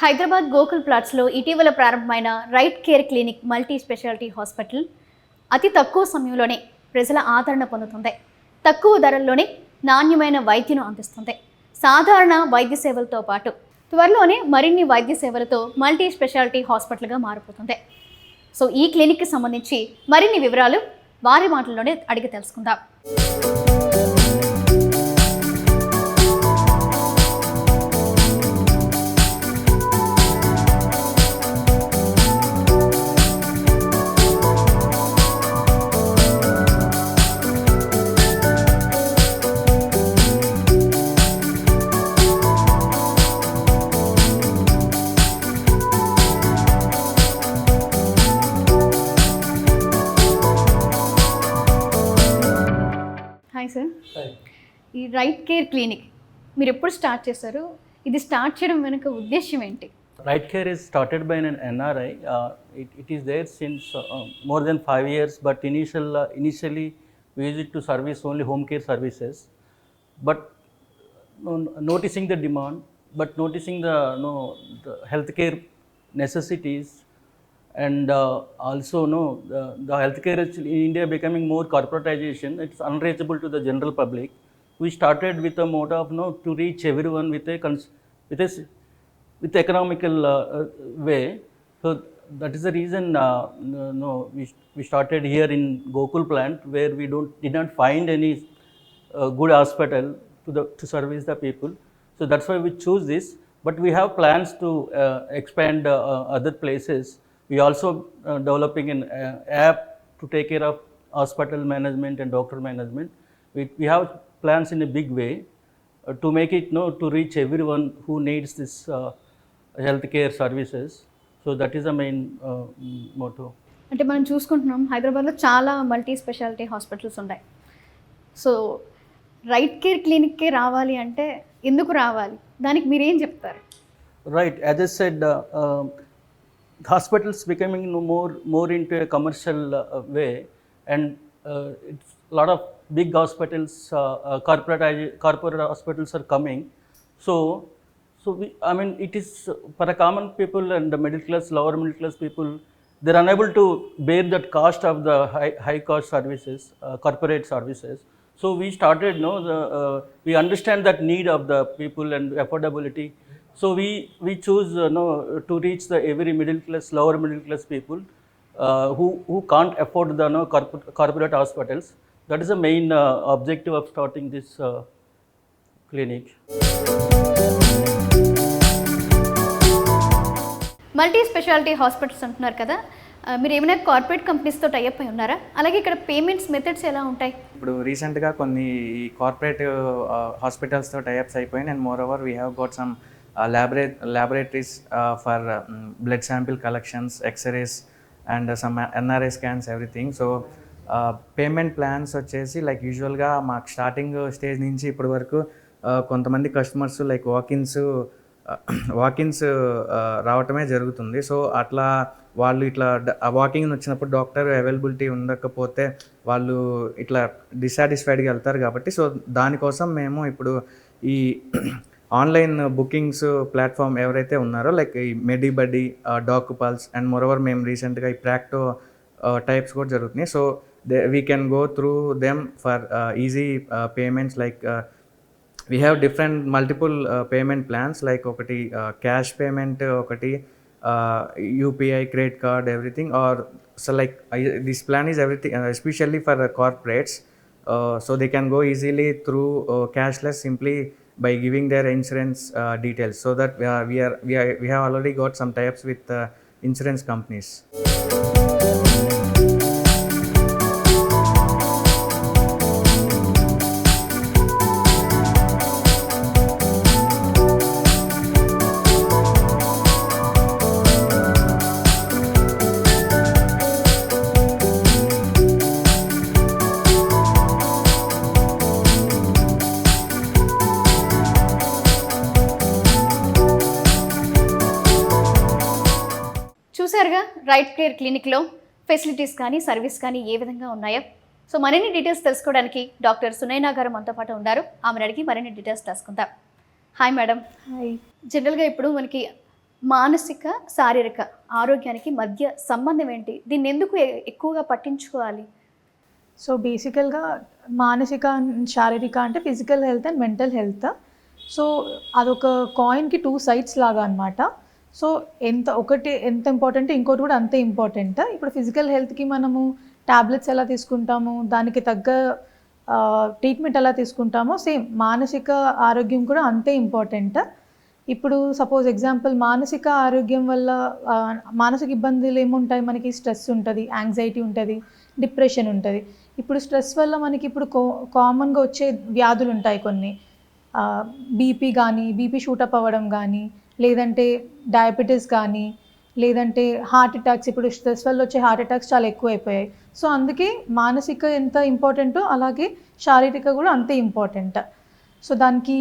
హైదరాబాద్ గోకుల్ ప్లాట్స్లో ఇటీవల ప్రారంభమైన right care clinic multi speciality hospital అతి తక్కువ సమయంలోనే ప్రజల ఆదరణ పొందుతుంది. తక్కువ ధరల్లోనే నాణ్యమైన వైద్యం అందిస్తుంది. సాధారణ వైద్య సేవలతో పాటు త్వరలోనే మరిన్ని వైద్య సేవలతో మల్టీ స్పెషాలిటీ హాస్పిటల్గా మారిపోతుంది. సో ఈ క్లినిక్కి సంబంధించి మరిన్ని వివరాలు వారి మాటల్లోనే అడిగి తెలుసుకుందాం. హాయ్ సార్, ఈ రైట్ కేర్ క్లినిక్ మీరు ఎప్పుడు స్టార్ట్ చేశారు? ఇది స్టార్ట్ చేయడం వెనుక ఉద్దేశం ఏంటి? Right Care is started by an NRI. It is there since more than 5 years, but initially we used it to service only home care services. But noticing the demand, but noticing the healthcare necessities, and also the healthcare is in India becoming more corporatization. It's unreachable to the general public. We started with a motto of to reach everyone with economical way. So that is the reason we started here in Gokul plant, where we did not find any good hospital to service the people. So that's why we choose this. But we have plans to expand other places. We also developing an app to take care of hospital management and doctor management. We have plans in a big way to make it to reach everyone who needs this healthcare services. So that is the main motto. అంటే మనం చూసుకుంటున్నాం హైదరాబాద్లో చాలా multi speciality hospitals ఉన్నాయి. So right care క్లినిక్కే రావాలి అంటే ఎందుకు రావాలి? దానికి మీరు ఏం చెప్తారు? Right, as I said, hospitals becoming more into a commercial way, and it's a lot of big hospitals, corporate hospitals are coming. So it is for the common people and the middle class, lower middle class people, they're unable to bear that cost of the high cost services, corporate services. So we started, we understand that need of the people and affordability. So we choose to reach the every middle class, lower middle class people who can't afford the corporate hospitals. That is the main objective of starting this clinic. Multi speciality hospitals అంటున్నారు కదా, మీరు ఏమైనా corporate కంపెనీస్తో tie up అయి ఉన్నారా? అలాగే ఇక్కడ payments methods ఎలా ఉంటాయి? ఇప్పుడు రీసెంట్గా కొన్ని కార్పొరేట్ హాస్పిటల్స్తో టైఅప్స్ అయిపోయి, and more over we have got some laboratories for blood sample collections, x-rays and some NRI scans, everything. So payment plans వచ్చేసి లైక్ యూజువల్గా మాకు స్టార్టింగ్ స్టేజ్ నుంచి ఇప్పటి వరకు కొంతమంది కస్టమర్స్ లైక్ వాకిన్స్ రావటమే జరుగుతుంది. సో అట్లా వాళ్ళు ఇట్లా వాకింగ్ వచ్చినప్పుడు డాక్టర్ అవైలబిలిటీ ఉండకపోతే వాళ్ళు ఇట్లా డిస్సాటిస్ఫైడ్గా వెళ్తారు కాబట్టి, సో దానికోసం మేము ఇప్పుడు ఈ ఆన్లైన్ బుకింగ్స్ ప్లాట్ఫామ్ ఎవరైతే ఉన్నారో లైక్ ఈ మెడిబడి, డాక్యుపల్స్ అండ్ మోరోవర్ మేము రీసెంట్గా ఈ ప్రాక్టో టైప్స్ కూడా జరుగుతున్నాయి. So we can go through them for easy payments. Like we have different multiple payment plans, like ఒకటి క్యాష్ పేమెంట్, ఒకటి UPI, credit card, everything. Or so like this plan is everything especially for corporates. So they can go easily through cashless simply by giving their insurance details. So that we have already got some tie-ups with insurance companies. చూసారుగా right care క్లినిక్లో facilities కానీ service కానీ ఏ విధంగా ఉన్నాయో. So మరిన్ని details తెలుసుకోవడానికి doctor Sunaina గారు మనతో పాటు ఉన్నారు. ఆమెను అడిగి మరిన్ని డీటెయిల్స్ తెలుసుకుందాం. Hi madam. హాయ్. జనరల్గా ఇప్పుడు మనకి మానసిక శారీరక ఆరోగ్యానికి మధ్య సంబంధం ఏంటి? దీన్ని ఎందుకు ఎక్కువగా పట్టించుకోవాలి? సో బేసికల్గా మానసిక శారీరక అంటే physical health and mental health. So అదొక కాయిన్కి 2 సైడ్స్ లాగా అనమాట. సో ఎంత ఇంపార్టెంట్ ఇంకోటి కూడా అంతే ఇంపార్టెంట్. ఇప్పుడు ఫిజికల్ హెల్త్కి మనము టాబ్లెట్స్ ఎలా తీసుకుంటాము, దానికి తగ్గ ట్రీట్మెంట్ ఎలా తీసుకుంటామో సేమ్ మానసిక ఆరోగ్యం కూడా అంతే ఇంపార్టెంట్. ఇప్పుడు సపోజ్ ఎగ్జాంపుల్ మానసిక ఆరోగ్యం వల్ల మానసిక ఇబ్బందులు ఏముంటాయి, మనకి స్ట్రెస్ ఉంటుంది, యాంగ్జైటీ ఉంటుంది, డిప్రెషన్ ఉంటుంది. ఇప్పుడు స్ట్రెస్ వల్ల మనకి ఇప్పుడు కామన్గా వచ్చే వ్యాధులు ఉంటాయి కొన్ని, బీపీ కానీ, బీపీ షూటప్ అవ్వడం కానీ, లేదంటే డయాబెటీస్ కానీ, లేదంటే హార్ట్ అటాక్స్. ఇప్పుడు స్ట్రెస్ వల్ల వచ్చే హార్ట్ అటాక్స్ చాలా ఎక్కువైపోయాయి. సో అందుకే మానసిక ఎంత ఇంపార్టెంటో అలాగే శారీరక కూడా అంతే ఇంపార్టెంట్. సో దానికి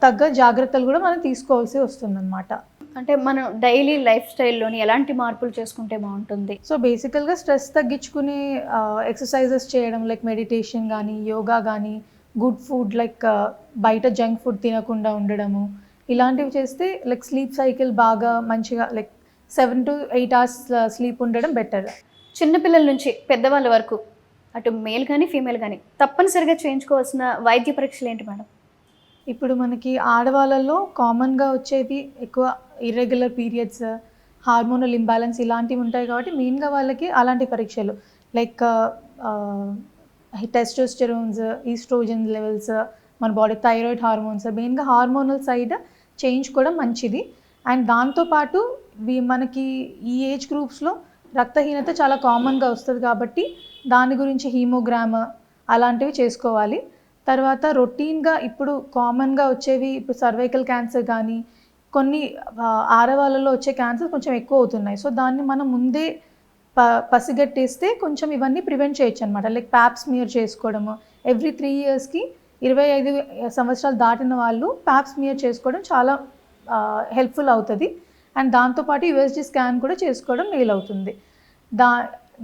తగ్గ జాగ్రత్తలు కూడా మనం తీసుకోవాల్సి వస్తుందన్నమాట. అంటే మనం డైలీ లైఫ్ స్టైల్లోని ఎలాంటి మార్పులు చేసుకుంటే బాగుంటుంది? సో బేసికల్గా స్ట్రెస్ తగ్గించుకునే ఎక్సర్సైజెస్ చేయడం, లైక్ మెడిటేషన్ కానీ, యోగా కానీ, గుడ్ ఫుడ్ లైక్ బయట జంక్ ఫుడ్ తినకుండా ఉండడము, ఇలాంటివి చేస్తే లైక్ స్లీప్ సైకిల్ బాగా మంచిగా లైక్ 7 to 8 hours స్లీప్ ఉండడం బెటర్. చిన్నపిల్లల నుంచి పెద్దవాళ్ళ వరకు అటు మేల్ కానీ ఫీమేల్ కానీ తప్పనిసరిగా చేయించుకోవాల్సిన వైద్య పరీక్షలు ఏంటి మేడం? ఇప్పుడు మనకి ఆడవాళ్ళలో కామన్గా వచ్చేవి ఎక్కువ ఇర్రెగ్యులర్ పీరియడ్స్, హార్మోనల్ ఇంబ్యాలెన్స్ ఇలాంటివి ఉంటాయి కాబట్టి మెయిన్గా వాళ్ళకి అలాంటి పరీక్షలు లైక్ టెస్టోస్టెరోన్స్, ఈస్ట్రోజన్ లెవెల్స్, మన బాడీ థైరాయిడ్ హార్మోన్స్, మెయిన్గా హార్మోనల్ సైడ్ చేయించుకోవడం మంచిది. అండ్ దాంతోపాటు మనకి ఈ ఏజ్ గ్రూప్స్లో రక్తహీనత చాలా కామన్గా వస్తుంది కాబట్టి దాని గురించి హీమోగ్రామ్ అలాంటివి చేసుకోవాలి. తర్వాత రొటీన్గా ఇప్పుడు కామన్గా వచ్చేవి ఇప్పుడు సర్వైకల్ క్యాన్సర్ కానీ, కొన్ని ఆడవాళ్ళలో వచ్చే క్యాన్సర్ కొంచెం ఎక్కువ అవుతున్నాయి. సో దాన్ని మనం ముందే పసిగట్టేస్తే కొంచెం ఇవన్నీ ప్రివెంట్ చేయొచ్చు అనమాట. లైక్ ప్యాప్ స్మియర్ చేసుకోవడము, ఎవ్రీ 3 yearsకి 25 సంవత్సరాలు దాటిన వాళ్ళు ప్యాప్ స్మియర్ చేసుకోవడం చాలా హెల్ప్ఫుల్ అవుతుంది. అండ్ దాంతోపాటు యూఎస్జీ స్కాన్ కూడా చేసుకోవడం మేలు అవుతుంది.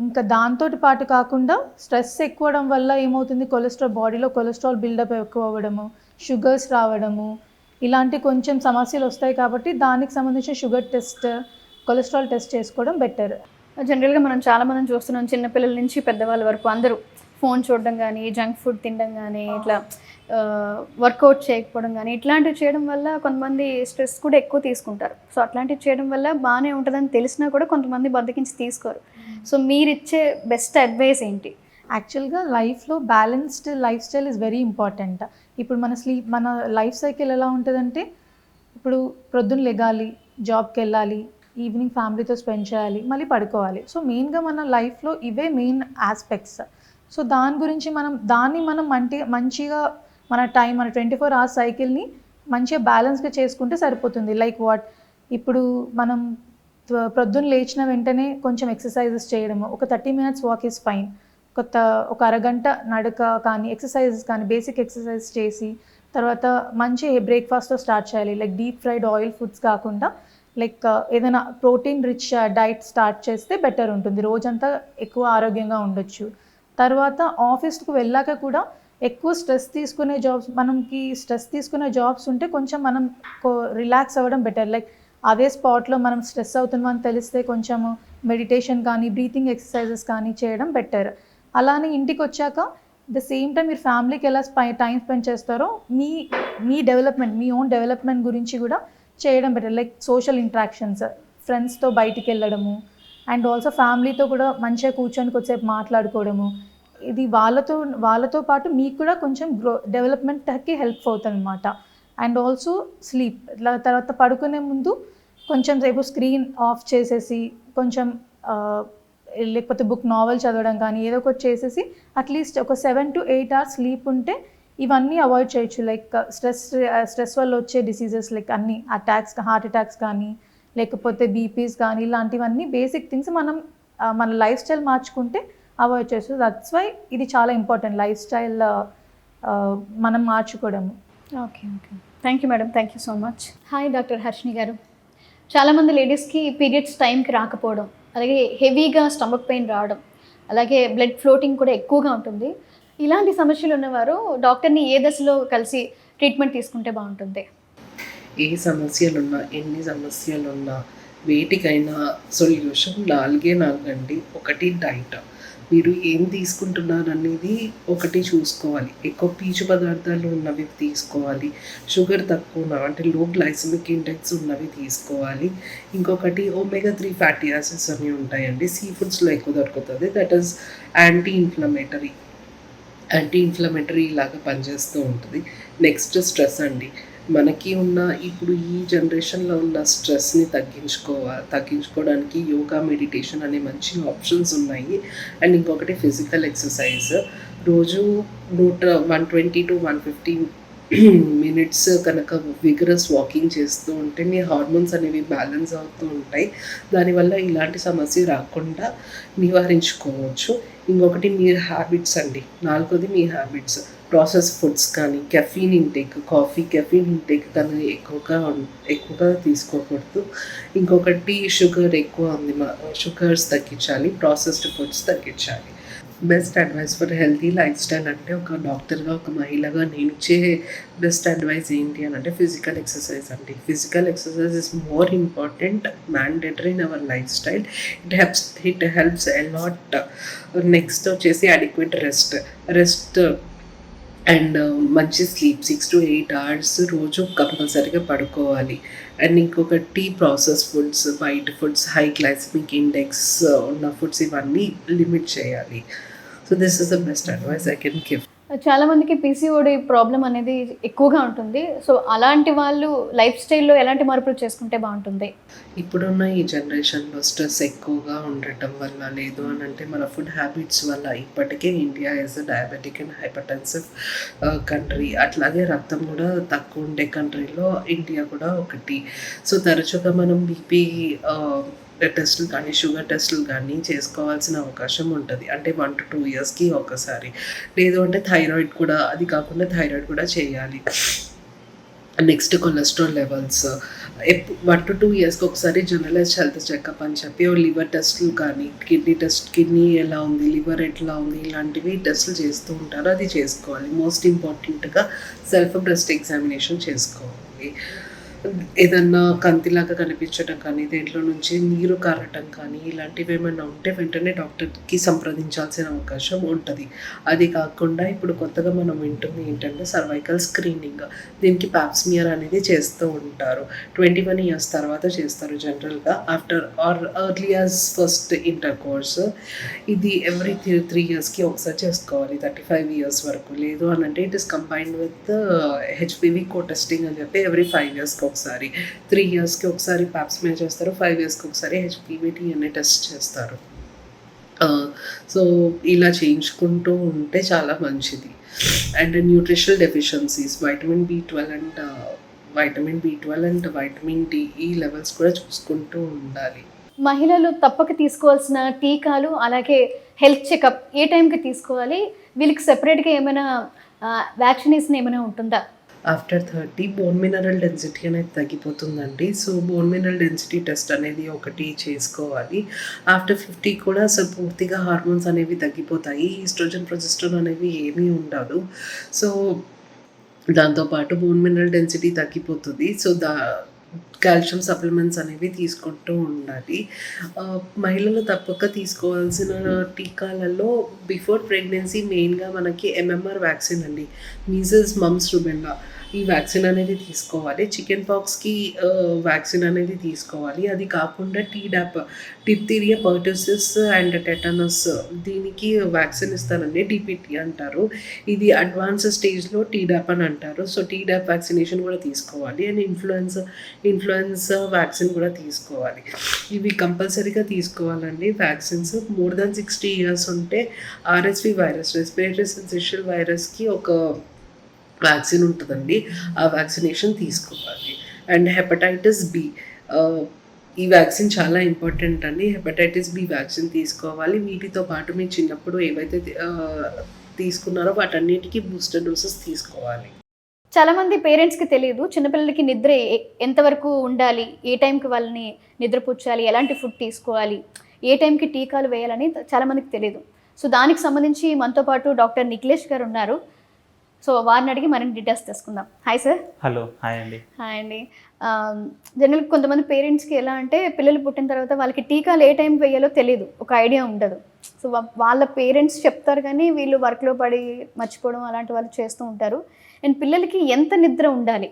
ఇంకా దాంతో పాటు కాకుండా స్ట్రెస్ ఎక్కువడం వల్ల ఏమవుతుంది, బాడీలో కొలెస్ట్రాల్ బిల్డప్ ఎక్కువ అవ్వడము, షుగర్స్ రావడము, ఇలాంటి కొంచెం సమస్యలు వస్తాయి. కాబట్టి దానికి సంబంధించిన షుగర్ టెస్ట్, కొలెస్ట్రాల్ టెస్ట్ చేసుకోవడం బెటర్. జనరల్గా మనం చాలామందిని చూస్తున్నాం, చిన్నపిల్లల నుంచి పెద్దవాళ్ళ వరకు అందరూ ఫోన్ చూడడం కానీ, జంక్ ఫుడ్ తినడం కానీ, ఇట్లా వర్కౌట్ చేయకపోవడం కానీ, ఇట్లాంటివి చేయడం వల్ల కొంతమంది స్ట్రెస్ కూడా ఎక్కువ తీసుకుంటారు. సో అట్లాంటివి చేయడం వల్ల బాగానే ఉంటుందని తెలిసినా కూడా కొంతమంది బద్దకించి తీసుకోరు. సో మీరు ఇచ్చే బెస్ట్ అడ్వైస్ ఏంటి? యాక్చువల్గా లైఫ్లో balanced life style is very important. ఇప్పుడు మన లైఫ్ సైకిల్ ఎలా ఉంటుందంటే, ఇప్పుడు ప్రొద్దున లెగాలి, జాబ్కి వెళ్ళాలి, ఈవినింగ్ ఫ్యామిలీతో స్పెండ్ చేయాలి, మళ్ళీ పడుకోవాలి. సో మెయిన్గా మన లైఫ్లో ఇవే మెయిన్ ఆస్పెక్ట్స్. సో దాని గురించి మనం మంచిగా మన 24 hours సైకిల్ని మంచిగా బ్యాలెన్స్గా చేసుకుంటే సరిపోతుంది. లైక్ ఇప్పుడు మనం ప్రొద్దున లేచిన వెంటనే కొంచెం ఎక్సర్సైజెస్ చేయడము, ఒక 30 minutes వాక్ ఈజ్ ఫైన్. ఒక అరగంట నడక కానీ, ఎక్సర్సైజెస్ కానీ, బేసిక్ ఎక్సర్సైజ్ చేసి తర్వాత మంచి బ్రేక్ఫాస్ట్తో స్టార్ట్ చేయాలి. Like deep fried oil foods కాకుండా లైక్ ఏదైనా ప్రోటీన్ రిచ్ డైట్ స్టార్ట్ చేస్తే బెటర్ ఉంటుంది. రోజంతా ఎక్కువ ఆరోగ్యంగా ఉండొచ్చు. తర్వాత ఆఫీస్కి వెళ్ళాక కూడా ఎక్కువ స్ట్రెస్ తీసుకునే జాబ్స్ ఉంటే కొంచెం మనం రిలాక్స్ అవ్వడం బెటర్. లైక్ అదే స్పాట్లో మనం స్ట్రెస్ అవుతున్నామని తెలిస్తే కొంచెము మెడిటేషన్ కానీ, బ్రీతింగ్ ఎక్సర్సైజెస్ కానీ చేయడం బెటర్. అలానే ఇంటికి వచ్చాక ద సేమ్ టైం మీరు ఫ్యామిలీకి ఎలా టైం స్పెండ్ చేస్తారో మీ డెవలప్మెంట్, మీ ఓన్ డెవలప్మెంట్ గురించి కూడా చేయడం బెటర్. లైక్ సోషల్ ఇంట్రాక్షన్స్, ఫ్రెండ్స్తో బయటికి వెళ్ళడము, అండ్ ఆల్సో ఫ్యామిలీతో కూడా మంచిగా కూర్చొని కొద్దిసేపు మాట్లాడుకోవడము, ఇది వాళ్ళతో పాటు మీకు కూడా కొంచెం డెవలప్మెంట్కి హెల్ప్ అవుతుంది అనమాట. అండ్ ఆల్సో స్లీప్, తర్వాత పడుకునే ముందు కొంచెం సేపు స్క్రీన్ ఆఫ్ చేసేసి కొంచెం లేకపోతే నావెల్ చదవడం కానీ ఏదో ఒకటి చేసేసి అట్లీస్ట్ ఒక 7 to 8 hours స్లీప్ ఉంటే ఇవన్నీ అవాయిడ్ చేయొచ్చు. లైక్ స్ట్రెస్ వల్ల వచ్చే డిసీజెస్ లైక్ అన్ని హార్ట్ అటాక్స్ కానీ, లేకపోతే బీపీస్ కానీ, ఇలాంటివన్నీ బేసిక్ థింగ్స్ మన లైఫ్ స్టైల్ మార్చుకుంటే అవాయిడ్ చేయొచ్చు. దట్స్ వై ఇది చాలా ఇంపార్టెంట్, లైఫ్ స్టైల్ మనం మార్చుకోవడము. Okay. Thank you madam, thank you so much. Hi doctor Harshini garu. చాలామంది లేడీస్కి పీరియడ్స్ టైంకి రాకపోవడం, అలాగే హెవీగా స్టమక్ పెయిన్ రావడం, అలాగే బ్లడ్ ఫ్లోటింగ్ కూడా ఎక్కువగా ఉంటుంది. ఇలాంటి సమస్యలు ఉన్నవారు డాక్టర్ని ఏ దశలో కలిసి ట్రీట్మెంట్ తీసుకుంటే బాగుంటుంది? ఏ సమస్యలున్నా, ఎన్ని సమస్యలున్నా వేటికైనా సొల్యూషన్ 4 అండి. ఒకటి డైట్. మీరు ఏం తీసుకుంటున్నారు అనేది ఒకటి చూసుకోవాలి. ఎక్కువ పీచు పదార్థాలు ఉన్నవి తీసుకోవాలి. షుగర్ తక్కువ అంటే లో గ్లైసమిక్ ఇండెక్స్ ఉన్నవి తీసుకోవాలి. ఇంకొకటి omega-3 ఫ్యాటీ యాసిడ్స్ అని ఉంటాయండి. సీ ఫుడ్స్లో ఎక్కువ దొరుకుతుంది. దట్ ఈస్ యాంటీ ఇన్ఫ్లమేటరీ లాగా పనిచేస్తూ ఉంటుంది. నెక్స్ట్ స్ట్రెస్ అండి. మనకి ఉన్న ఇప్పుడు ఈ జనరేషన్లో ఉన్న స్ట్రెస్ని తగ్గించుకోవడానికి యోగా, మెడిటేషన్ అనే మంచి ఆప్షన్స్ ఉన్నాయి. అండ్ ఇంకొకటి ఫిజికల్ ఎక్సర్సైజ్. రోజు 120 to 150 మినిట్స్ కనుక విగరస్ వాకింగ్ చేస్తూ ఉంటే మీ హార్మోన్స్ అనేవి బ్యాలెన్స్ అవుతూ ఉంటాయి. దానివల్ల ఇలాంటి సమస్య రాకుండా నివారించుకోవచ్చు. ఇంకొకటి మీ హ్యాబిట్స్ అండి. 4ది మీ హ్యాబిట్స్. ప్రాసెస్ ఫుడ్స్ కానీ, కెఫీన్ ఇంటేక్ కానీ ఎక్కువగా తీసుకోకూడదు. ఇంకొకటి షుగర్ ఎక్కువ ఉంది, షుగర్స్ తగ్గించాలి. ప్రాసెస్డ్ ఫుడ్స్ తగ్గించాలి. Best advice for healthy life style అంటే ఒక డాక్టర్గా, ఒక మహిళగా నేను ఇచ్చే బెస్ట్ అడ్వైస్ ఏంటి అని అంటే ఫిజికల్ ఎక్సర్సైజ్ అండి. Physical exercise is more important, mandatory in our life style. It helps a lot. Next వచ్చేసి అడిక్వేట్ రెస్ట్ అండ్ మంచి స్లీప్. 6 to 8 hours రోజు కంపల్సరీగా పడుకోవాలి. అండ్ ఇంకొకటి process foods, white foods, high glycaemic index ఉన్న foods ఇవన్నీ limit చేయాలి. So this is the best advice I can give. చాలా మందికి పీసీఓడి ప్రాబ్లం అనేది ఎక్కువగా ఉంటుంది. సో అలాంటి వాళ్ళు లైఫ్ స్టైల్లో ఎలాంటి మార్పులు చేసుకుంటే బాగుంటుంది? ఇప్పుడున్న ఈ జనరేషన్లో స్ట్రెస్ ఎక్కువగా ఉండటం వల్ల, లేదు అని అంటే మన ఫుడ్ హ్యాబిట్స్ వల్ల ఇప్పటికే India is diabetic and hypertensive country. అట్లాగే రక్తం కూడా తక్కువ ఉండే కంట్రీలో ఇండియా కూడా ఒకటి. సో తరచుగా మనం బీపీ టెస్టులు కానీ, షుగర్ టెస్టులు కానీ చేసుకోవాల్సిన అవకాశం ఉంటుంది. అంటే 1 to 2 yearsకి ఒకసారి. లేదు అంటే థైరాయిడ్ కూడా చేయాలి. నెక్స్ట్ కొలెస్ట్రాల్ లెవెల్స్ 1 to 2 yearsకి ఒకసారి జనరలైజ్డ్ హెల్త్ చెకప్ అని చెప్పి లివర్ టెస్టులు కానీ, కిడ్నీ ఎలా ఉంది, లివర్ ఎట్లా ఉంది, ఇలాంటివి టెస్టులు చేస్తూ ఉంటారు. అది చేసుకోవాలి. మోస్ట్ ఇంపార్టెంట్గా సెల్ఫ్ బ్రెస్ట్ ఎగ్జామినేషన్ చేసుకోవాలి. ఏదన్నా కంతిలాగా కనిపించడం కానీ, దేంట్లో నుంచి నీరు కారటం కానీ, ఇలాంటివి ఏమైనా ఉంటే వెంటనే డాక్టర్కి సంప్రదించాల్సిన అవకాశం ఉంటుంది. అది కాకుండా ఇప్పుడు కొత్తగా మనం వింటుంది ఏంటంటే సర్వైకల్ స్క్రీనింగ్. దీనికి ప్యాప్స్మియర్ అనేది చేస్తూ ఉంటారు. 21 years తర్వాత చేస్తారు జనరల్గా, after or early as first intercourse. ఇది ఎవ్రీ 3 yearsకి ఒకసారి చేసుకోవాలి, 35 years వరకు. లేదు అని అంటే it is combined with HPV co testing అని చెప్పి ఎవ్రీ 5 yearsకి ఒకసారి, 3 yearsకి ఒకసారి ప్యాప్స్మియర్ చేస్తారు, 5 yearsకి ఒకసారి హెచ్పివిటి అనే టెస్ట్ చేస్తారు. సో ఇలా చేయించుకుంటూ ఉంటే చాలా మంచిది. And nutritional deficiencies, vitamin B12 and vitamin D levels కూడా చూసుకుంటూ ఉండాలి. మహిళలు తప్పక తీసుకోవాల్సిన టీకాలు, అలాగే హెల్త్ చెకప్ ఏ టైంకి తీసుకోవాలి? వీళ్ళకి సెపరేట్గా ఏమైనా వ్యాక్సినేషన్ ఏమైనా ఉంటుందా? ఆఫ్టర్ 30 బోన్ మినరల్ డెన్సిటీ అనేది తగ్గిపోతుందండి. So bone mineral density test అనేది ఒకటి చేసుకోవాలి. ఆఫ్టర్ 50 కూడా అసలు పూర్తిగా హార్మోన్స్ అనేవి తగ్గిపోతాయి. ఈస్ట్రోజన్, ప్రొజెస్ట్రాన్ అనేవి ఏమీ ఉండదు. సో దాంతోపాటు బోన్ మినరల్ డెన్సిటీ తగ్గిపోతుంది. సో కాల్షియం సప్లిమెంట్స్ అనేవి తీసుకుంటూ ఉండాలి. మహిళలు తప్పక తీసుకోవాల్సిన టీకాలలో బిఫోర్ ప్రెగ్నెన్సీ మెయిన్గా మనకి MMR వ్యాక్సిన్ అండి, మీజిల్స్, మమ్స్, రుబెల్లా, ఈ వ్యాక్సిన్ అనేది తీసుకోవాలి. చికెన్ పాక్స్కి వ్యాక్సిన్ అనేది తీసుకోవాలి. అది కాకుండా టీడాప్, డిప్తీరియా, పర్టూసిస్ అండ్ టెటనస్, దీనికి వ్యాక్సిన్ ఇస్తారండి. డిపిటి అంటారు. ఇది అడ్వాన్స్ స్టేజ్లో టీడాప్ అని అంటారు. సో టీడాప్ వ్యాక్సినేషన్ కూడా తీసుకోవాలి. అండ్ ఇన్ఫ్లుయెన్జా వ్యాక్సిన్ కూడా తీసుకోవాలి. ఇవి కంపల్సరీగా తీసుకోవాలండి వ్యాక్సిన్స్. మోర్ దాన్ 60 years ఉంటే RSV వైరస్, రెస్పిరేటరీ సిన్సిషియల్ వైరస్కి ఒక వ్యాక్సిన్ ఉంటుందండి. ఆ వ్యాక్సినేషన్ తీసుకోవాలి. అండ్ హెపటైటిస్ బి, ఈ వ్యాక్సిన్ చాలా ఇంపార్టెంట్ అండి. హెపటైటిస్ బి వ్యాక్సిన్ తీసుకోవాలి. వీటితో పాటు మీరు చిన్నప్పుడు ఏవైతే తీసుకున్నారో వాటన్నిటికీ బూస్టర్ డోసెస్ తీసుకోవాలి. చాలామంది పేరెంట్స్కి తెలియదు చిన్నపిల్లలకి నిద్ర ఎంతవరకు ఉండాలి, ఏ టైంకి వాళ్ళని నిద్రపుచ్చాలి, ఎలాంటి ఫుడ్ తీసుకోవాలి, ఏ టైంకి టీకాలు వేయాలని చాలామందికి తెలియదు. సో దానికి సంబంధించి మనతో పాటు డాక్టర్ నిఖిలేష్ గారు ఉన్నారు. సో వారిని అడిగి మరిన్ని డీటెయిల్స్ తెలుసుకుందాం. Hi sir. హలో, హాయ్ అండి. హాయ్ అండి. జనరల్ కొంతమంది పేరెంట్స్కి ఎలా అంటే పిల్లలు పుట్టిన తర్వాత వాళ్ళకి టీకాలు ఏ టైం వేయాలో తెలియదు, ఒక ఐడియా ఉండదు. సో వాళ్ళ పేరెంట్స్ చెప్తారు కానీ వీళ్ళు వర్క్లో పడి మర్చిపోవడం అలాంటి వాళ్ళు చేస్తూ ఉంటారు. అండ్ పిల్లలకి ఎంత నిద్ర ఉండాలి,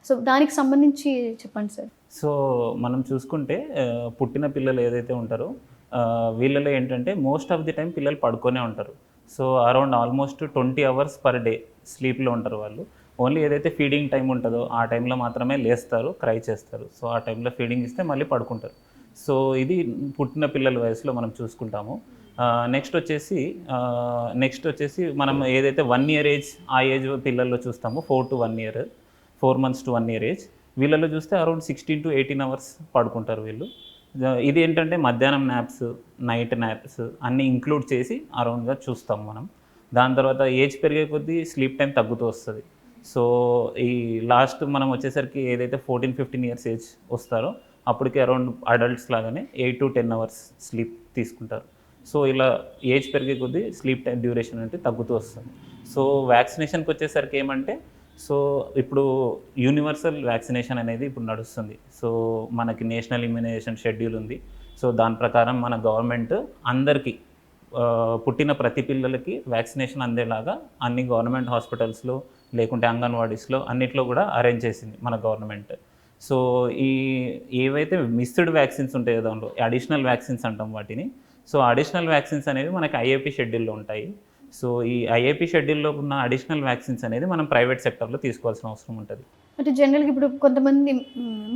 సో దానికి సంబంధించి చెప్పండి సార్. సో మనం చూసుకుంటే పుట్టిన పిల్లలు ఏదైతే ఉంటారో వీళ్ళలో ఏంటంటే మోస్ట్ ఆఫ్ ది టైం పిల్లలు పడుకొనే ఉంటారు. So around almost 20 hours per day స్లీప్లో ఉంటారు వాళ్ళు. ఓన్లీ ఏదైతే ఫీడింగ్ టైం ఉంటుందో ఆ టైంలో మాత్రమే లేస్తారు, క్రై చేస్తారు. సో ఆ టైంలో ఫీడింగ్ ఇస్తే మళ్ళీ పడుకుంటారు. సో ఇది పుట్టిన పిల్లల వయసులో మనం చూసుకుంటాము. నెక్స్ట్ వచ్చేసి మనం ఏదైతే 1 year ఏజ్, ఆ ఏజ్ పిల్లల్లో చూస్తామో 4 months to 1 year ఏజ్, వీళ్ళలో చూస్తే అరౌండ్ 16 to 18 hours పడుకుంటారు వీళ్ళు. ఇది ఏంటంటే మధ్యాహ్నం న్యాప్స్, నైట్ న్యాప్స్ అన్నీ ఇంక్లూడ్ చేసి అరౌండ్గా చూస్తాం మనం. దాని తర్వాత ఏజ్ పెరిగే కొద్దీ స్లీప్ టైం తగ్గుతూ వస్తుంది. సో ఈ లాస్ట్ మనం వచ్చేసరికి ఏదైతే 14-15 years ఏజ్ వస్తారో అప్పటికి అరౌండ్ అడల్ట్స్ లాగానే 8 to 10 hours స్లీప్ తీసుకుంటారు. సో ఇలా ఏజ్ పెరిగే కొద్దీ స్లీప్ టైం డ్యూరేషన్ అంటే తగ్గుతూ వస్తుంది. సో వ్యాక్సినేషన్కి వచ్చేసరికి ఏమంటే, సో ఇప్పుడు యూనివర్సల్ వ్యాక్సినేషన్ అనేది ఇప్పుడు నడుస్తుంది. సో మనకి నేషనల్ ఇమ్యునైజేషన్ షెడ్యూల్ ఉంది. సో దాని ప్రకారం మన గవర్నమెంట్ అందరికీ పుట్టిన ప్రతి పిల్లలకి వ్యాక్సినేషన్ అందేలాగా అన్ని గవర్నమెంట్ హాస్పిటల్స్లో లేకుంటే అంగన్వాడీస్లో అన్నిట్లో కూడా అరేంజ్ చేసింది మన గవర్నమెంట్. సో ఏవైతే మిస్డ్ వ్యాక్సిన్స్ ఉంటాయో దానిలో అడిషనల్ వ్యాక్సిన్స్ అంటాం వాటిని. సో అడిషనల్ వ్యాక్సిన్స్ అనేవి మనకి ఐఏపీ షెడ్యూల్లో ఉంటాయి. సో ఈ ఐఏపీ షెడ్యూల్లో ఉన్న అడిషనల్ వ్యాక్సిన్స్ అనేది మనం ప్రైవేట్ సెక్టర్లో తీసుకోవాల్సిన అవసరం ఉంటుంది. అంటే జనరల్గా ఇప్పుడు కొంతమంది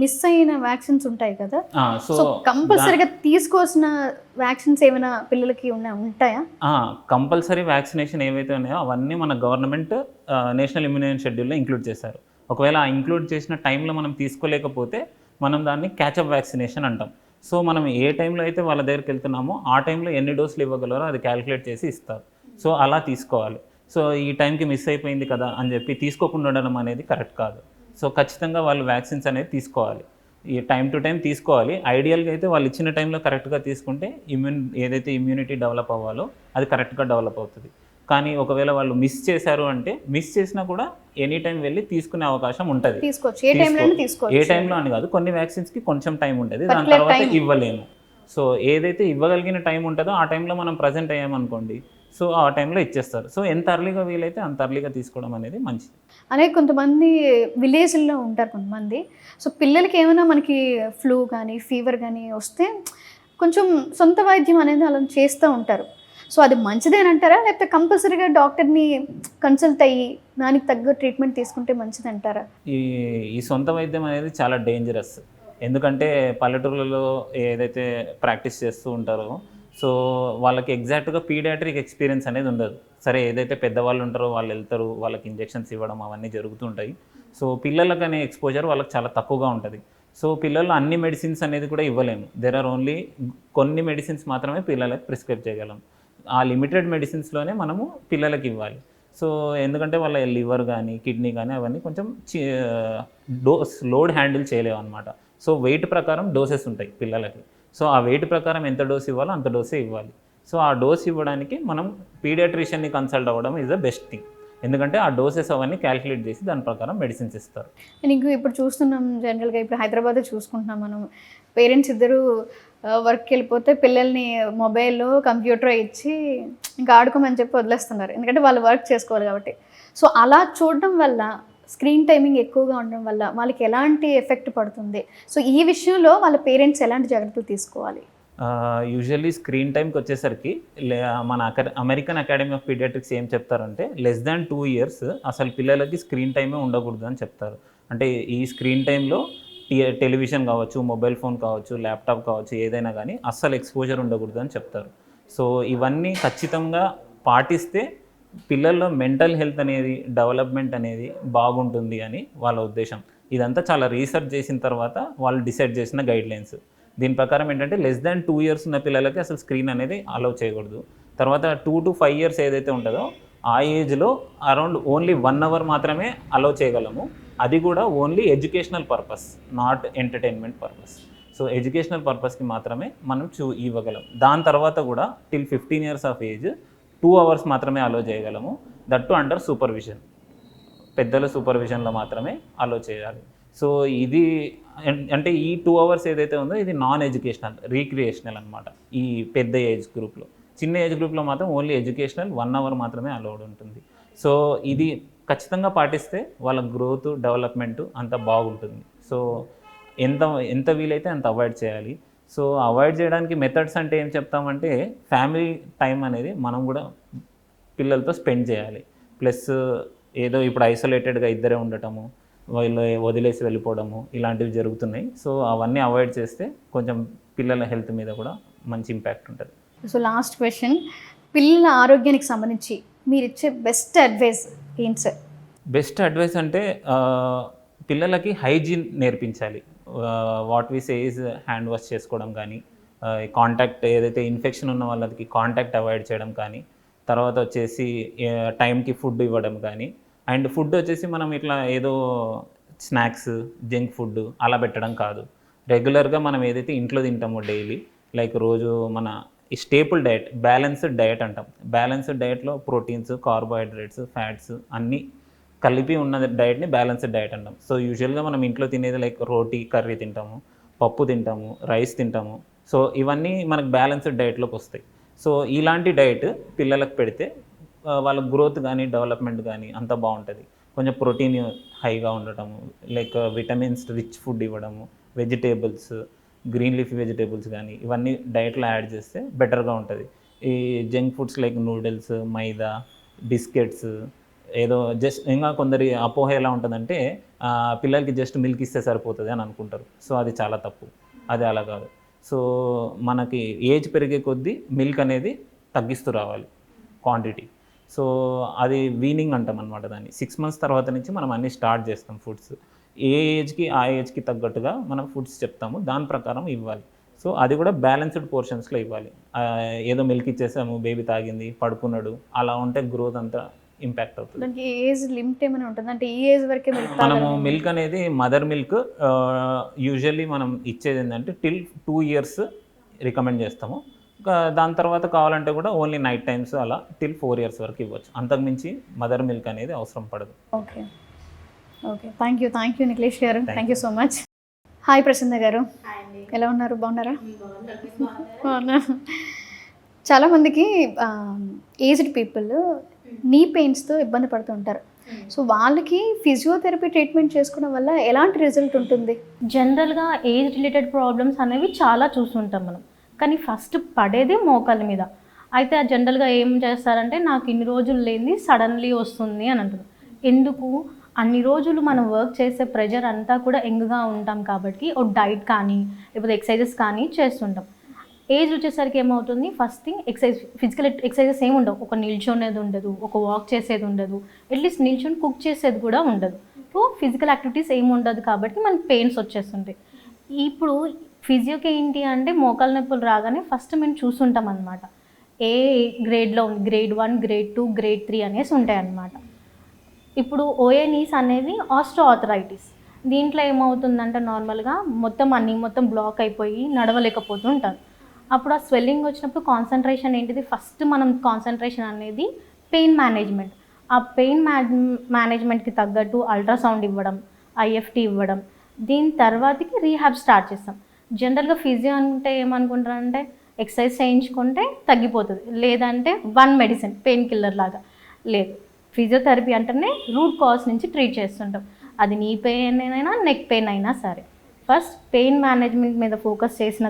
మిస్ అయిన వ్యాక్సిన్స్ ఉంటాయి కదా, సో కంపల్సరీగా తీసుకోవాల్సిన వ్యాక్సిన్స్ ఏమైనా పిల్లలకి ఉంటాయా? కంపల్సరీ వ్యాక్సినేషన్ ఏవైతే ఉన్నాయో అవన్నీ మన గవర్నమెంట్ నేషనల్ ఇమ్యునైజేషన్ షెడ్యూల్లో ఇంక్లూడ్ చేశారు. ఒకవేళ ఆ ఇంక్లూడ్ చేసిన టైంలో మనం తీసుకోలేకపోతే మనం దాన్ని క్యాచప్ వ్యాక్సినేషన్ అంటాం. సో మనం ఏ టైంలో అయితే వాళ్ళ దగ్గరికి వెళ్తున్నామో ఆ టైంలో ఎన్ని డోసులు ఇవ్వగలరో అది క్యాలిక్యులేట్ చేసి ఇస్తారు. సో అలా తీసుకోవాలి. సో ఈ టైంకి మిస్ అయిపోయింది కదా అని చెప్పి తీసుకోకుండా ఉండడం అనేది కరెక్ట్ కాదు. సో ఖచ్చితంగా వాళ్ళు వ్యాక్సిన్స్ అనేది తీసుకోవాలి, ఈ టైం టు టైం తీసుకోవాలి. ఐడియల్గా అయితే వాళ్ళు ఇచ్చిన టైంలో కరెక్ట్గా తీసుకుంటే ఏదైతే ఇమ్యూనిటీ డెవలప్ అవ్వాలో అది కరెక్ట్గా డెవలప్ అవుతుంది. కానీ ఒకవేళ వాళ్ళు మిస్ చేశారు అంటే మిస్ చేసినా కూడా ఎనీ టైం వెళ్ళి తీసుకునే అవకాశం ఉంటుంది. ఏ టైంలో అని కాదు, కొన్ని వ్యాక్సిన్స్కి కొంచెం టైం ఉంటుంది, దాని తర్వాత ఇవ్వలేము. సో ఏదైతే ఇవ్వగలిగిన టైం ఉంటుందో ఆ టైంలో మనం ప్రజెంట్ అయ్యామనుకోండి, సో ఆ టైంలో ఇచ్చేస్తారు. సో ఎంత అర్లీగా వీలైతే అంత అర్లీగా తీసుకోవడం అనేది మంచిది. అలాగే కొంతమంది విలేజ్లో ఉంటారు కొంతమంది. సో పిల్లలకి ఏమైనా మనకి ఫ్లూ కానీ ఫీవర్ కానీ వస్తే కొంచెం సొంత వైద్యం అనేది అలా చేస్తూ ఉంటారు. సో అది మంచిదేనంటారా, లేకపోతే కంపల్సరీగా డాక్టర్ని కన్సల్ట్ అయ్యి దానికి తగ్గ ట్రీట్మెంట్ తీసుకుంటే మంచిదంటారా? ఈ సొంత వైద్యం అనేది చాలా డేంజరస్. ఎందుకంటే పల్లెటూళ్ళలో ఏదైతే ప్రాక్టీస్ చేస్తూ ఉంటారో సో వాళ్ళకి ఎగ్జాక్ట్గా పీడియాట్రిక్ ఎక్స్పీరియన్స్ అనేది ఉండదు. సరే ఏదైతే పెద్దవాళ్ళు ఉంటారో వాళ్ళు వెళ్తారు, వాళ్ళకి ఇంజెక్షన్స్ ఇవ్వడం అవన్నీ జరుగుతూ ఉంటాయి. సో పిల్లలకు అనే ఎక్స్పోజర్ వాళ్ళకి చాలా తక్కువగా ఉంటుంది. సో పిల్లలు అన్ని మెడిసిన్స్ అనేది కూడా ఇవ్వలేము. దెర్ ఆర్ ఓన్లీ కొన్ని మెడిసిన్స్ మాత్రమే పిల్లలకు ప్రిస్క్రైబ్ చేయగలం. ఆ లిమిటెడ్ మెడిసిన్స్లోనే మనము పిల్లలకి ఇవ్వాలి. సో ఎందుకంటే వాళ్ళ లివర్ కానీ కిడ్నీ కానీ అవన్నీ కొంచెం లోడ్ హ్యాండిల్ చేయలేవు అనమాట. సో వెయిట్ ప్రకారం డోసెస్ ఉంటాయి పిల్లలకి. సో ఆ వెయిట్ ప్రకారం ఎంత డోస్ ఇవ్వాలో అంత డోసే ఇవ్వాలి. సో ఆ డోస్ ఇవ్వడానికి మనం పీడియాట్రిషియన్ని కన్సల్ట్ అవ్వడం ఈజ్ ద బెస్ట్ థింగ్. ఎందుకంటే ఆ డోసెస్ అవన్నీ క్యాలిక్యులేట్ చేసి దాని ప్రకారం మెడిసిన్స్ ఇస్తారు. నీకు ఇప్పుడు చూస్తున్నాం జనరల్గా, ఇప్పుడు హైదరాబాద్ చూసుకుంటున్నాం మనం, పేరెంట్స్ ఇద్దరు వర్క్కి వెళ్ళిపోతే పిల్లల్ని మొబైల్లో కంప్యూటర్ ఇచ్చి ఇంకా ఆడుకోమని చెప్పి వదిలేస్తున్నారు, ఎందుకంటే వాళ్ళు వర్క్ చేసుకోవాలి కాబట్టి. సో అలా చూడడం వల్ల స్క్రీన్ టైమింగ్ ఎక్కువగా ఉండడం వల్ల వాళ్ళకి ఎలాంటి ఎఫెక్ట్ పడుతుంది? సో ఈ విషయంలో వాళ్ళ పేరెంట్స్ ఎలాంటి జాగ్రత్తలు తీసుకోవాలి? యూజువల్లీ స్క్రీన్ టైంకి వచ్చేసరికి మన అమెరికన్ అకాడమీ ఆఫ్ పీడియాట్రిక్స్ ఏం చెప్తారంటే లెస్ దాన్ 2 years అసలు పిల్లలకి స్క్రీన్ టైమే ఉండకూడదు అని చెప్తారు. అంటే ఈ స్క్రీన్ టైంలో టెలివిజన్ కావచ్చు, మొబైల్ ఫోన్ కావచ్చు, ల్యాప్టాప్ కావచ్చు, ఏదైనా కానీ అస్సలు ఎక్స్పోజర్ ఉండకూడదు అని చెప్తారు. సో ఇవన్నీ ఖచ్చితంగా పాటిస్తే పిల్లల్లో మెంటల్ హెల్త్ అనేది, డెవలప్మెంట్ అనేది బాగుంటుంది అని వాళ్ళ ఉద్దేశం. ఇదంతా చాలా రీసెర్చ్ చేసిన తర్వాత వాళ్ళు డిసైడ్ చేసిన గైడ్లైన్స్. దీని ప్రకారం ఏంటంటే లెస్ దాన్ 2 years ఉన్న పిల్లలకి అసలు స్క్రీన్ అనేది అలౌ చేయకూడదు. తర్వాత 2 to 5 years ఏదైతే ఉంటుందో ఆ ఏజ్లో అరౌండ్ ఓన్లీ 1 hour మాత్రమే అలౌ చేయగలము. అది కూడా only educational purpose, not entertainment purpose. So educational పర్పస్కి మాత్రమే మనం ఇవ్వగలం. దాని తర్వాత కూడా till 15 years of age 2 hours మాత్రమే అలౌ చేయగలము, దట్ టు అండర్ సూపర్విజన్. పెద్దల సూపర్విజన్లో మాత్రమే అలో చేయాలి. సో ఇది అంటే ఈ 2 hours ఏదైతే ఉందో ఇది నాన్ ఎడ్యుకేషనల్, రీక్రియేషనల్ అనమాట. ఈ పెద్ద ఏజ్ గ్రూప్లో. చిన్న ఏజ్ గ్రూప్లో మాత్రం ఓన్లీ ఎడ్యుకేషనల్ 1 hour మాత్రమే అలౌడ్ ఉంటుంది. సో ఇది ఖచ్చితంగా పాటిస్తే వాళ్ళ గ్రోత్, డెవలప్మెంట్ అంత బాగుంటుంది. సో ఎంత వీలైతే అంత అవాయిడ్ చేయాలి. సో అవాయిడ్ చేయడానికి మెథడ్స్ అంటే ఏం చెప్తామంటే ఫ్యామిలీ టైం అనేది మనం కూడా పిల్లలతో స్పెండ్ చేయాలి. ప్లస్ ఏదో ఇప్పుడు ఐసోలేటెడ్గా ఇద్దరే ఉండటము, వాళ్ళు వదిలేసి వెళ్ళిపోవడము ఇలాంటివి జరుగుతున్నాయి. సో అవన్నీ అవాయిడ్ చేస్తే కొంచెం పిల్లల హెల్త్ మీద కూడా మంచి ఇంపాక్ట్ ఉంటుంది. సో లాస్ట్ క్వశ్చన్, పిల్లల ఆరోగ్యానికి సంబంధించి మీరు ఇచ్చే బెస్ట్ అడ్వైస్ ఏంటి సార్? బెస్ట్ అడ్వైస్ అంటే పిల్లలకి హైజీన్ నేర్పించాలి. What we say is hand wash చేసుకోవడం కానీ, కాంటాక్ట్ ఏదైతే ఇన్ఫెక్షన్ ఉన్న వాళ్ళకి కాంటాక్ట్ అవాయిడ్ చేయడం కానీ, తర్వాత వచ్చేసి టైంకి ఫుడ్ ఇవ్వడం కానీ. అండ్ ఫుడ్ వచ్చేసి మనం ఇట్లా ఏదో స్నాక్స్, జంక్ ఫుడ్ అలా పెట్టడం కాదు. రెగ్యులర్గా మనం ఏదైతే ఇంట్లో తింటామో డైలీ, లైక్ రోజు మన స్టేపుల్ డయట్, బ్యాలెన్స్డ్ డయట్ అంటాం. బ్యాలెన్స్డ్ డయట్లో ప్రోటీన్స్, కార్బోహైడ్రేట్స్, ఫ్యాట్స్ అన్నీ కలిపి ఉన్న డయట్ని బ్యాలెన్స్డ్ డయట్ అంటాం. సో యూజువల్గా మనం ఇంట్లో తినేది లైక్ రోటీ, కర్రీ తింటాము, పప్పు తింటాము, రైస్ తింటాము. సో ఇవన్నీ మనకు బ్యాలెన్స్డ్ డయట్లోకి వస్తాయి. సో ఇలాంటి డయట్ పిల్లలకు పెడితే వాళ్ళ గ్రోత్ కానీ, డెవలప్మెంట్ కానీ అంత బాగుంటుంది. కొంచెం ప్రోటీన్ హైగా ఉండటము, లైక్ విటమిన్స్ రిచ్ ఫుడ్ ఇవ్వడము, వెజిటేబుల్స్, గ్రీన్ లీఫీ వెజిటేబుల్స్ కానీ ఇవన్నీ డయట్లో యాడ్ చేస్తే బెటర్గా ఉంటుంది. ఈ జంక్ ఫుడ్స్ లైక్ నూడిల్స్, మైదా, బిస్కెట్స్, ఏదో జస్ట్ ఇంకా కొందరి అపోహ ఎలా ఉంటుందంటే పిల్లలకి జస్ట్ మిల్క్ ఇస్తే సరిపోతుంది అని అనుకుంటారు. సో అది చాలా తప్పు, అది అలా కాదు. సో మనకి ఏజ్ పెరిగే కొద్దీ మిల్క్ అనేది తగ్గిస్తూ రావాలి క్వాంటిటీ. సో అది వీనింగ్ అంటాం అనమాట దాన్ని. 6 months తర్వాత నుంచి మనం అన్నీ స్టార్ట్ చేస్తాం ఫుడ్స్. ఏ ఏజ్కి ఆ ఏజ్కి తగ్గట్టుగా మనం ఫుడ్స్ చెప్తాము, దాని ప్రకారం ఇవ్వాలి. సో అది కూడా బ్యాలెన్స్డ్ పోర్షన్స్లో ఇవ్వాలి. ఏదో మిల్క్ ఇచ్చేసాము, బేబీ తాగింది, పడుకున్నాడు, అలా ఉంటే గ్రోత్ అంతా ఇంపాక్ట్ అవుతుంది. దానికి ఏజ్ లిమిట్ ఏమైనా ఉంటుంది అంటే ఈ ఏజ్ వరకే మిల్క్ మనము మిల్క్ అనేది మదర్ మిల్క్ యూజువల్లీ మనం ఇచ్చేది ఏంటంటే టిల్ 2 years రికమెండ్ చేస్తాము. దాని తర్వాత కావాలంటే కూడా ఓన్లీ నైట్ టైమ్స్ అలా టిల్ 4 years వరకు ఇవ్వచ్చు. అంతకుమించి మదర్ మిల్క్ అనేది అవసరం పడదు. Okay okay, thank you Nikhilesh garu, thank you so much. Hi Prasanna garu, ఎలా ఉన్నారు? బాగున్నారా? బాగున్నా. చాలామందికి ఏజ్డ్ పీపుల్ నీ పెయిన్స్తో ఇబ్బంది పడుతూ ఉంటారు. సో వాళ్ళకి ఫిజియోథెరపీ ట్రీట్మెంట్ చేసుకోవడం వల్ల ఎలాంటి రిజల్ట్ ఉంటుంది? జనరల్గా ఏజ్ రిలేటెడ్ ప్రాబ్లమ్స్ అనేవి చాలా చూస్తుంటాం మనం, కానీ ఫస్ట్ పడేది మోకాళ్ళ మీద. అయితే జనరల్గా ఏం చేస్తారంటే నాకు ఇన్ని రోజులు లేనిది సడన్లీ వస్తుంది అని అంటారు. ఎందుకు? అన్ని రోజులు మనం వర్క్ చేసే ప్రెషర్ అంతా కూడా యంగ్గా ఉంటాం కాబట్టి ఒక డైట్ కానీ లేకపోతే ఎక్సర్సైజెస్ కానీ చేస్తుంటాం. ఏజ్ వచ్చేసరికి ఏమవుతుంది, ఫస్ట్ థింగ్ ఫిజికల్ ఎక్సర్సైజెస్ ఏమి ఉండవు. ఒక నిల్చొనేది ఉండదు, ఒక వాక్ చేసేది ఉండదు, అట్లీస్ట్ నిల్చొని కుక్ చేసేది కూడా ఉండదు. సో ఫిజికల్ యాక్టివిటీస్ ఏమి ఉండదు కాబట్టి మనకి పెయిన్స్ వచ్చేస్తుంటాయి. ఇప్పుడు ఫిజియోకి ఏంటి అంటే మోకాళ్ళ నొప్పులు రాగానే ఫస్ట్ మేము చూస్తుంటాం అనమాట. ఏ గ్రేడ్లో ఉంది, గ్రేడ్ 1, గ్రేడ్ 2, గ్రేడ్ 3 అనేసి ఉంటాయి అన్నమాట. ఇప్పుడు ఓఏ నీస్ అనేవి ఆస్ట్రోఆర్థరైటిస్. దీంట్లో ఏమవుతుందంటే నార్మల్గా మొత్తం బ్లాక్ అయిపోయి నడవలేకపోతూ ఉంటారు. అప్పుడు ఆ స్వెల్లింగ్ వచ్చినప్పుడు కాన్సన్ట్రేషన్ ఏంటిది, ఫస్ట్ మనం కాన్సన్ట్రేషన్ అనేది పెయిన్ మేనేజ్మెంట్. ఆ పెయిన్ మేనేజ్మెంట్కి తగ్గట్టు అల్ట్రాసౌండ్ ఇవ్వడం, ఐఎఫ్టీ ఇవ్వడం, దీని తర్వాతకి రీహాబ్ స్టార్ట్ చేస్తాం. జనరల్గా ఫిజియో అంటే ఏమనుకుంటారంటే ఎక్సర్సైజ్ చేయించుకుంటే తగ్గిపోతుంది, లేదంటే వన్ మెడిసిన్ పెయిన్ కిల్లర్ లాగా. లేదు, ఫిజియోథెరపీ అంటేనే రూట్ కాజ్ నుంచి ట్రీట్ చేస్తుంటాం. అది నీ పెయిన్ అయినా నెక్ పెయిన్ అయినా సరే ఫస్ట్ పెయిన్ మేనేజ్మెంట్ మీద ఫోకస్ చేసిన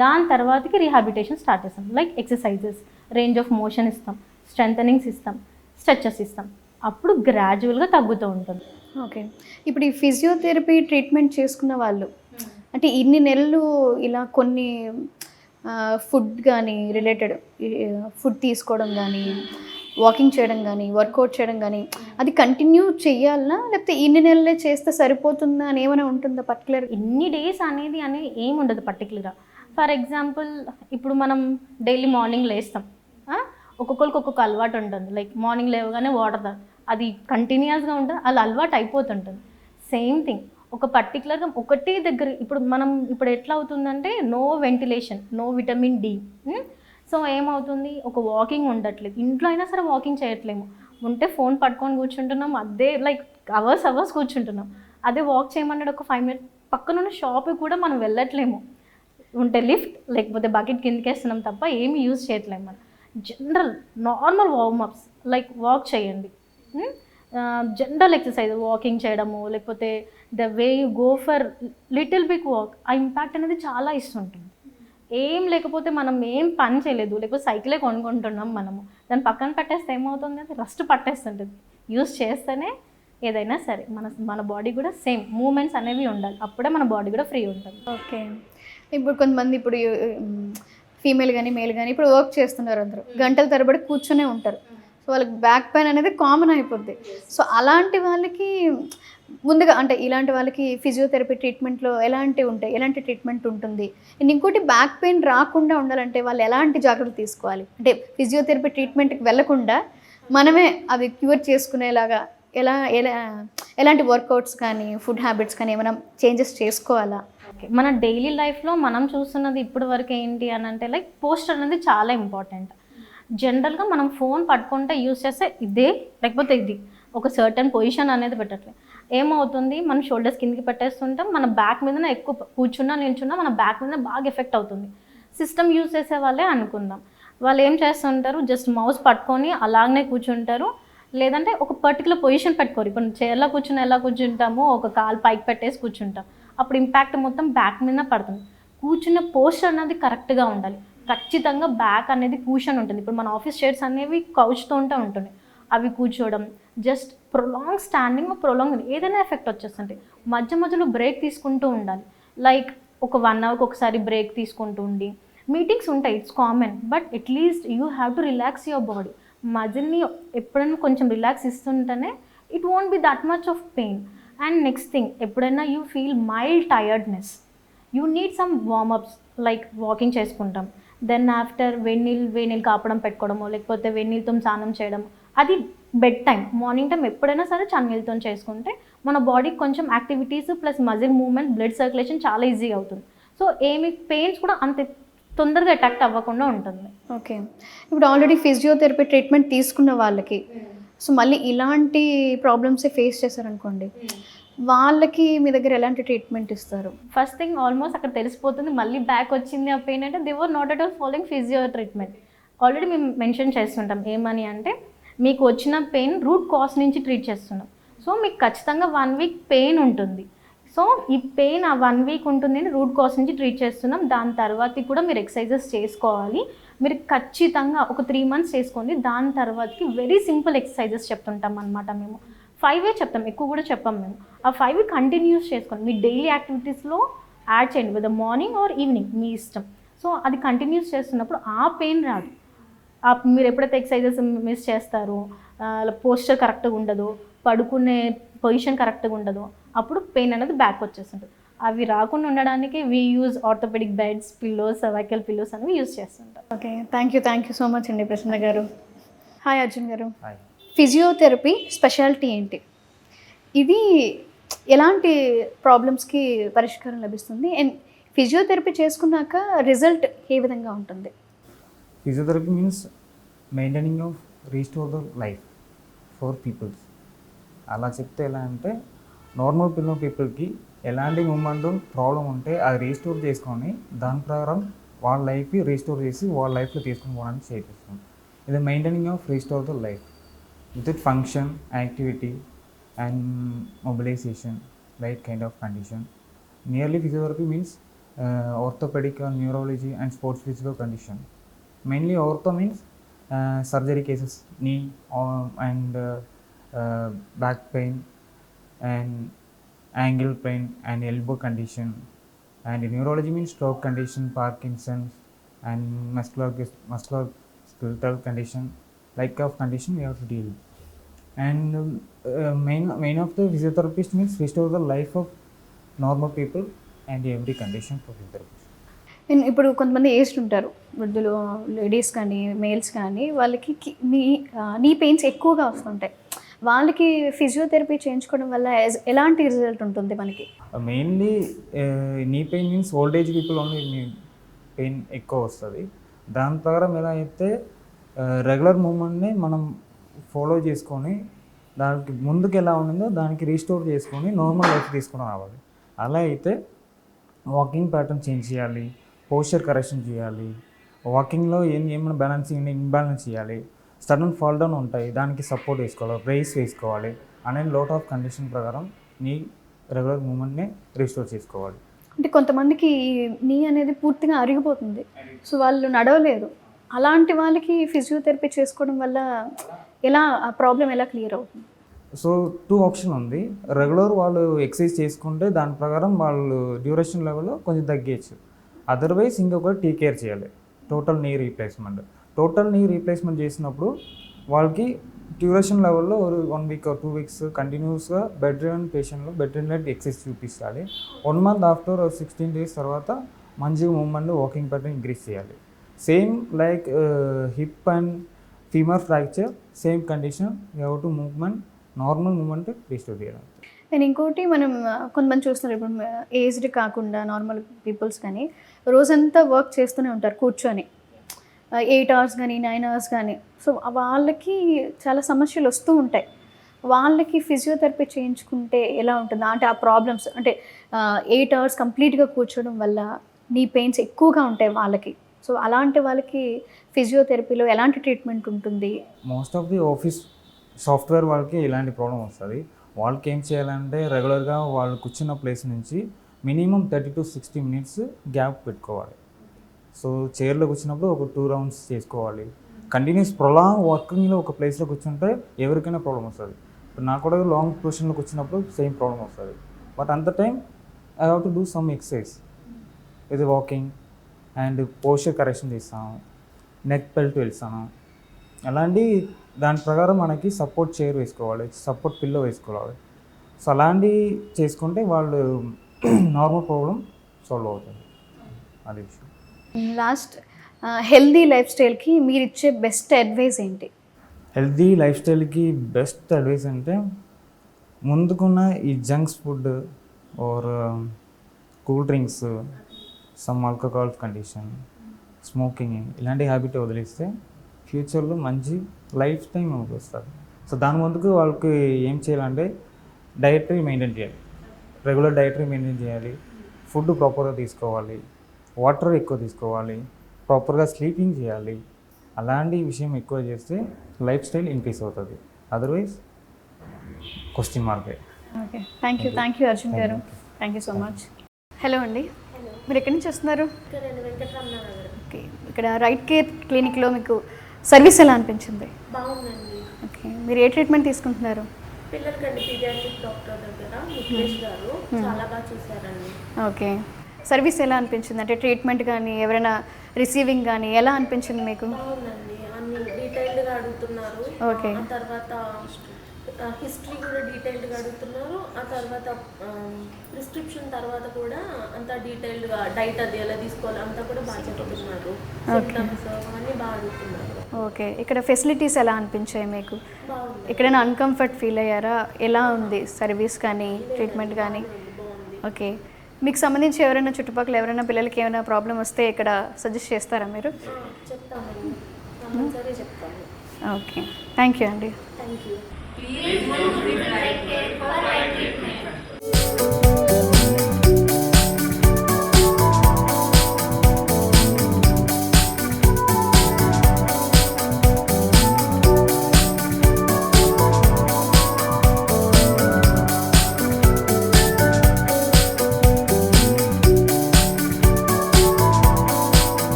దాని తర్వాతకి రీహాబిలిటేషన్ స్టార్ట్ చేస్తాం. Like exercises, range of motion ఇస్తాం, స్ట్రెంథనింగ్స్ ఇస్తాం, స్ట్రెచెస్ ఇస్తాం. అప్పుడు గ్రాడ్యువల్గా తగ్గుతూ ఉంటుంది. ఓకే, ఇప్పుడు ఈ ఫిజియోథెరపీ ట్రీట్మెంట్ చేసుకున్న వాళ్ళు అంటే ఇన్ని నెలలు ఇలా కొన్ని ఫుడ్ కానీ రిలేటెడ్ ఫుడ్ తీసుకోవడం కానీ, వాకింగ్ చేయడం కానీ, వర్కౌట్ చేయడం కానీ అది కంటిన్యూ చేయాలా, లేకపోతే ఇన్ని నెలలే చేస్తే సరిపోతుందా అని ఏమైనా ఉంటుందా పర్టికులర్? ఇన్ని డేస్ అనేది ఏమి ఉండదు పర్టికులర్గా. ఫర్ ఎగ్జాంపుల్ ఇప్పుడు మనం డైలీ మార్నింగ్ లేస్తాం, ఒక్కొక్కరికి ఒక్కొక్క అలవాటు ఉంటుంది. లైక్ మార్నింగ్ లేవగానే వాటర్ అది కంటిన్యూస్గా ఉంటుంది, అలా అలవాటు అయిపోతుంటుంది. సేమ్ థింగ్ ఒక పర్టికులర్గా ఒకటే దగ్గర ఇప్పుడు ఎట్లా అవుతుందంటే no ventilation, no vitamin D. So ఏమవుతుంది, ఒక వాకింగ్ ఉండట్లేదు, ఇంట్లో అయినా సరే వాకింగ్ చేయట్లేము, ఉంటే ఫోన్ పట్టుకొని కూర్చుంటున్నాం, అదే లైక్ అవర్స్ కూర్చుంటున్నాం. అదే వాక్ చేయమన్నాడు ఒక 5 minutes, పక్కనున్న షాప్కి కూడా మనం వెళ్ళట్లేము. ఉంటే లిఫ్ట్ లేకపోతే బకెట్ కిందకేస్తున్నాం తప్ప ఏమి యూజ్ చేయట్లేము మనం. General normal warmups like walk చేయండి, జనరల్ ఎక్సర్సైజ్ వాకింగ్ చేయడము, లేకపోతే the way you go for little big walk, ఆ ఇంపాక్ట్ అనేది చాలా ఇస్తుంటుంది. ఏం లేకపోతే మనం ఏం పని చేయలేదు, లేకపోతే సైకిలే కొనుక్కుంటున్నాం మనము, దాన్ని పక్కన పెట్టేస్తే ఏమవుతుంది, అది రస్ట్ పట్టేస్తుంటుంది. యూజ్ చేస్తేనే ఏదైనా సరే మన బాడీ కూడా సేమ్ మూమెంట్స్ అనేవి ఉండాలి, అప్పుడే మన బాడీ కూడా ఫ్రీ ఉంటుంది. ఓకే. ఇప్పుడు కొంతమంది ఇప్పుడు ఫీమేల్ కానీ మేల్ కానీ ఇప్పుడు వర్క్ చేస్తున్నారు, అందరూ గంటల తరబడి కూర్చునే ఉంటారు. సో వాళ్ళకి బ్యాక్ పెయిన్ అనేది కామన్ అయిపోద్ది. సో అలాంటి వాళ్ళకి ముందుగా అంటే ఇలాంటి వాళ్ళకి ఫిజియోథెరపీ ట్రీట్మెంట్లో ఎలాంటి ట్రీట్మెంట్ ఉంటుంది? అండ్ ఇంకోటి బ్యాక్ పెయిన్ రాకుండా ఉండాలంటే వాళ్ళు ఎలాంటి జాగ్రత్తలు తీసుకోవాలి? అంటే ఫిజియోథెరపీ ట్రీట్మెంట్కి వెళ్ళకుండా మనమే అవి క్యూర్ చేసుకునేలాగా ఎలాంటి వర్కౌట్స్ కానీ ఫుడ్ హ్యాబిట్స్ కానీ ఏమైనా చేంజెస్ చేసుకోవాలా? ఓకే, మన డైలీ లైఫ్లో మనం చూస్తున్నది ఇప్పటి వరకు ఏంటి అని అంటే లైక్ పోస్టర్ అనేది చాలా ఇంపార్టెంట్. జనరల్గా మనం ఫోన్ పట్టుకుంటే యూస్ చేస్తే ఇదే లేకపోతే ఇది ఒక సర్టన్ పొజిషన్ అనేది పెట్టట్లేదు. ఏమవుతుంది, మనం షోల్డర్స్ కిందకి పెట్టేస్తుంటాం, మన బ్యాక్ మీదనే ఎక్కువ కూర్చున్నా నిల్చున్నా మన బ్యాక్ మీద బాగా ఎఫెక్ట్ అవుతుంది. సిస్టమ్ యూజ్ చేసే వాళ్ళే అనుకుందాం, వాళ్ళు ఏం చేస్తుంటారు, జస్ట్ మౌస్ పట్టుకొని అలాగనే కూర్చుంటారు, లేదంటే ఒక పర్టికులర్ పొజిషన్ పెట్టుకోరు. ఇప్పుడు చైర్లో కూర్చుని ఎలా కూర్చుంటామో ఒక కాలు పైకి పెట్టేసి కూర్చుంటాం, అప్పుడు ఇంపాక్ట్ మొత్తం బ్యాక్ మీద పడుతుంది. కూర్చున్న పోస్టర్ అనేది కరెక్ట్గా ఉండాలి. ఖచ్చితంగా బ్యాక్ అనేది కూషన్ ఉంటుంది. ఇప్పుడు మన ఆఫీస్ చైర్స్ అనేవి కౌచ్తో ఉంటుంది, అవి కూర్చోవడం, జస్ట్ ప్రొలాంగ్ స్టాండింగ్ ప్రొలాంగ్ ఏదైనా ఎఫెక్ట్ వచ్చేస్తుంది. మధ్యలో బ్రేక్ తీసుకుంటూ ఉండాలి. లైక్ ఒక 1 hourకి ఒకసారి బ్రేక్ తీసుకుంటూ ఉండి, మీటింగ్స్ ఉంటాయి, it's common, but at least you have to relax your body. మజిల్ని ఎప్పుడైనా కొంచెం రిలాక్స్ ఇస్తుంటేనే it won't be that much of pain. And next thing, ఎప్పుడైనా you feel mild tiredness, you need some warmups like walking చేసుకుంటాం, then after వేడినీళ్ళు కాపడం పెట్టుకోవడము, లేకపోతే వేడినీళ్ళతో స్నానం చేయడం, అది బెడ్ టైం, మార్నింగ్ టైం ఎప్పుడైనా సరే చన్నీళ్ళతో చేసుకుంటే మన బాడీకి కొంచెం activities plus muscle movement, blood circulation చాలా ఈజీగా అవుతుంది. సో పెయిన్స్ కూడా అంత తొందరగా అటాక్ అవ్వకుండా ఉంటుంది. ఓకే. ఇప్పుడు ఆల్రెడీ ఫిజియోథెరపీ ట్రీట్మెంట్ తీసుకున్న వాళ్ళకి సో మళ్ళీ ఇలాంటి ప్రాబ్లమ్సే ఫేస్ చేశారనుకోండి, వాళ్ళకి మీ దగ్గర ఎలాంటి ట్రీట్మెంట్ ఇస్తారు? ఫస్ట్ థింగ్ ఆల్మోస్ట్ అక్కడ తెలిసిపోతుంది మళ్ళీ బ్యాక్ వచ్చింది ఆ పెయిన్ అంటే they were not at all following physio treatment. Already మేము మెన్షన్ చేస్తుంటాం ఏమని అంటే, మీకు వచ్చిన పెయిన్ రూట్ కాజ్ నుంచి ట్రీట్ చేస్తున్నాం. సో మీకు ఖచ్చితంగా 1 week పెయిన్ ఉంటుంది. సో ఈ పెయిన్ ఆ 1 week ఉంటుంది, రూట్ కాజ్ నుంచి ట్రీట్ చేస్తున్నాం. దాని తర్వాతకి కూడా మీరు ఎక్సర్సైజెస్ చేసుకోవాలి. మీరు ఖచ్చితంగా ఒక 3 months చేసుకోండి. దాని తర్వాతకి వెరీ సింపుల్ ఎక్సర్సైజెస్ చెప్తుంటాం అనమాట. మేము 5 చెప్తాం, ఎక్కువ కూడా చెప్పాం మేము. ఆ 5 కంటిన్యూస్ చేసుకోండి, మీ డైలీ యాక్టివిటీస్లో యాడ్ చేయండి, విత్ మార్నింగ్ ఆర్ ఈవినింగ్ మీ ఇష్టం. సో అది కంటిన్యూస్ చేస్తున్నప్పుడు ఆ పెయిన్ రాదు. మీరు ఎప్పుడైతే ఎక్సర్సైజెస్ మిస్ చేస్తారో, పోస్చర్ కరెక్ట్గా ఉండదు, పడుకునే పొజిషన్ కరెక్ట్గా ఉండదు, అప్పుడు పెయిన్ అనేది బ్యాక్ వచ్చేస్తుంటుంది. అవి రాకుండా ఉండడానికి we use orthopaedic beds, pillows, cervical pillows అనేవి యూజ్ చేస్తుంటాం. Okay, thank you so much అండి ప్రసన్న గారు. హాయ్ అర్జున్ గారు. హాయ్. ఫిజియోథెరపీ స్పెషాలిటీ ఏంటి? ఇది ఎలాంటి ప్రాబ్లమ్స్కి పరిష్కారం లభిస్తుంది? అండ్ ఫిజియోథెరపీ చేసుకున్నాక రిజల్ట్ ఏ విధంగా ఉంటుంది? Physiotherapy means maintaining of restore the life for peoples. అలా చెప్తే ఎలా అంటే, నార్మల్ పీపుల్కి ఎలాంటి మూమెంట్ ప్రాబ్లం ఉంటే అది రీస్టోర్ చేసుకొని దాని ప్రకారం వాళ్ళ లైఫ్కి రీస్టోర్ చేసి వాళ్ళ లైఫ్లో తీసుకొని పోవడానికి చేపిస్తాం. ఇది maintaining of restore the life with it function, activity and mobilisation, right kind of condition. Nearly physiotherapy means orthopedic, neurology and sports physical condition. Mainly ortho means surgery cases, knee and back pain and ankle pain and elbow condition. And neurology means stroke condition, Parkinson's and musculoskeletal condition, like of condition we have to deal with. And main of the physiotherapist means restore the life of normal people and every condition for physiotherapist. ఇప్పుడు కొంతమంది aged ఉంటారు, వృద్ధులు, ladies కానీ males కానీ, వాళ్ళకి నీ pains ఎక్కువగా వస్తుంటాయి. వాళ్ళకి ఫిజియోథెరపీ చేయించుకోవడం వల్ల ఎలాంటి రిజల్ట్ ఉంటుంది మనకి? Mainly knee pain means old age people only knee pain ఎక్కువ వస్తుంది. దాని ప్రకారం ఎలా అయితే రెగ్యులర్ మూమెంట్ని మనం ఫాలో చేసుకొని దానికి ముందుకు ఎలా ఉండిందో దానికి రీస్టోర్ చేసుకొని నార్మల్ లైఫ్ తీసుకొని రావాలి. అలా అయితే వాకింగ్ ప్యాటర్న్ చేంజ్ చేయాలి, పోస్చర్ కరెక్షన్ చేయాలి, వాకింగ్లో ఏమైనా బ్యాలెన్సింగ్ ఇంబ్యాలెన్స్ చేయాలి, సడన్ ఫాల్ డౌన్ ఉంటాయి దానికి సపోర్ట్ వేసుకోవాలి, బ్రేస్ వేసుకోవాలి అనే లోట్ ఆఫ్ కండిషన్ ప్రకారం నీ రెగ్యులర్ మూమెంట్ని రీస్టోర్ చేసుకోవాలి. అంటే కొంతమందికి నీ అనేది పూర్తిగా అరిగిపోతుంది, సో వాళ్ళు నడవలేరు. అలాంటి వాళ్ళకి ఫిజియోథెరపీ చేసుకోవడం వల్ల ఎలా ఆ ప్రాబ్లం ఎలా క్లియర్ అవుతుంది? సో 2 ఆప్షన్ ఉంది. రెగ్యులర్ వాళ్ళు ఎక్సర్సైజ్ చేసుకుంటే దాని ప్రకారం వాళ్ళు డ్యూరేషన్ లెవెల్లో కొంచెం తగ్గేయచ్చు. అదర్వైజ్ ఇంకొకటి టీ కేర్ చేయాలి, total knee replacement. Total knee replacement చేసినప్పుడు వాళ్ళకి డ్యూరేషన్ లెవెల్లో 1 వీక్ 2 వీక్స్ కంటిన్యూస్గా బెడ్ రిడన్ పేషెంట్లో బెడ్ రిడన్ ఎక్సర్సైజ్ చూపించాలి. 1 మంత్ ఆఫ్టర్ 16 days తర్వాత మంచిగా మూవ్మెంట్ వాకింగ్ ప్యాటర్న్ ఇంక్రీజ్ చేయాలి. Same like hip and femur fracture same condition, you have to movement normal moment restore చేయాలి. నేను ఇంకోటి మనం కొంతమంది చూస్తున్నారు, ఇప్పుడు ఏజ్డ్ కాకుండా నార్మల్ పీపుల్స్ కానీ రోజంతా వర్క్ చేస్తూనే ఉంటారు కూర్చొని, 8 hours కానీ 9 hours కానీ. సో వాళ్ళకి చాలా సమస్యలు వస్తూ ఉంటాయి. వాళ్ళకి ఫిజియోథెరపీ చేయించుకుంటే ఎలా ఉంటుంది? అంటే ఆ ప్రాబ్లమ్స్ అంటే 8 hours కంప్లీట్గా కూర్చోవడం వల్ల నీ పెయిన్స్ ఎక్కువగా ఉంటాయి వాళ్ళకి. సో అలాంటి వాళ్ళకి ఫిజియోథెరపీలో ఎలాంటి ట్రీట్మెంట్ ఉంటుంది? Most of the office software వాళ్ళకి ఇలాంటి ప్రాబ్లం వస్తుంది. వాళ్ళకి ఏం చేయాలంటే రెగ్యులర్గా వాళ్ళు కూర్చున్న ప్లేస్ నుంచి మినిమం 30 to 60 minutes గ్యాప్ పెట్టుకోవాలి. సో చైర్లో కూర్చున్నప్పుడు ఒక 2 rounds చేసుకోవాలి. కంటిన్యూస్ ప్రొలాంగ్ వర్కింగ్లో ఒక ప్లేస్లో కూర్చుంటే ఎవరికైనా ప్రాబ్లం వస్తుంది. ఇప్పుడు నాకు కూడా లాంగ్ పొజిషన్లో కూర్చున్నప్పుడు సేమ్ ప్రాబ్లం వస్తుంది. బట్ అంత time I have to do some exercise, ఇది వాకింగ్ అండ్ పోస్చర్ కరెక్షన్ చేస్తాను, నెక్ బెల్ట్ వెళ్తాను. అలాంటి దాని ప్రకారం మనకి సపోర్ట్ చైర్ వేసుకోవాలి, సపోర్ట్ పిల్లో వేసుకోవాలి. సో అలాంటివి చేసుకుంటే వాళ్ళు నార్మల్ ప్రాబ్లం సాల్వ్ అవుతుంది. అది విషయం. లాస్ట్, హెల్దీ లైఫ్ స్టైల్కి మీరు ఇచ్చే బెస్ట్ అడ్వైస్ ఏంటి? హెల్తీ లైఫ్ స్టైల్కి బెస్ట్ అడ్వైస్ అంటే ముందుకున్న ఈ junks food or cool drinks, some alcohol condition, smoking ఇలాంటి హ్యాబిట్ వదిలేస్తే ఫ్యూచర్లో మంచి లైఫ్ టైం మనకు వస్తుంది. సో దాని ముందుకు వాళ్ళకి ఏం చేయాలంటే డైటరీ మెయింటైన్ చేయాలి, రెగ్యులర్ డైటరీ మెయింటైన్ చేయాలి, ఫుడ్ ప్రాపర్గా తీసుకోవాలి, వాటర్ ఎక్కువ తీసుకోవాలి, ప్రాపర్గా స్లీపింగ్ చేయాలి. అలాంటి విషయం ఎక్కువ చేస్తే లైఫ్ స్టైల్ ఇంక్రీజ్ అవుతుంది. అదర్వైజ్ క్వశ్చన్ మార్కే. Okay, thank you Arjun garu, thank you so much. Hello అండి, మీరు ఎక్కడి నుంచి వస్తున్నారు? ఓకే, ఇక్కడ రైట్ కేర్ క్లినిక్లో మీకు సర్వీస్ ఎలా అనిపించింది? బాగుందండి. ఓకే, మీరు ఏ ట్రీట్మెంట్ తీసుకుంటున్నారు? పిల్లలకండి పీడియాట్రిక్ డాక్టర్ దగ్గర ముఖేష్ గారు చాలా బాగా చూసారండి. ఓకే, సర్వీస్ ఎలా అనిపించింది? అంటే ట్రీట్మెంట్ కానీ ఎవరైనా రిసీవింగ్ కానీ ఎలా అనిపించింది మీకు? బాగుందండి, అన్ని డీటెయిల్డ్గా అడుగుతున్నారు. ఓకే. ఆ తర్వాత హిస్టరీ కూడా డీటెయిల్డ్గా అడుగుతున్నారు. ఆ తర్వాత ప్రిస్క్రిప్షన్ తర్వాత కూడా అంతా డీటెయిల్డ్గా డైట్ అది ఎలా తీసుకోవాలి అంతా కూడా బాగా చెప్తున్నారు. సిమ్టమ్స్ అవన్నీ బాగా అడుగుతున్నారు. ఓకే, ఇక్కడ ఫెసిలిటీస్ ఎలా అనిపించాయి మీకు? బాగుంది. ఎక్కడైనా అన్కంఫర్ట్ ఫీల్ అయ్యారా? ఎలా ఉంది సర్వీస్ కానీ ట్రీట్మెంట్ కానీ? ఓకే, మీకు సంబంధించి ఎవరైనా చుట్టుపక్కల ఎవరైనా పిల్లలకి ఏమైనా ప్రాబ్లం వస్తే ఇక్కడ సజెస్ట్ చేస్తారా మీరు? చెప్తామండి, కంపల్సరీ చెప్తాము. ఓకే, థ్యాంక్ యూ అండి. Thank you. Please move with right care for right treatment.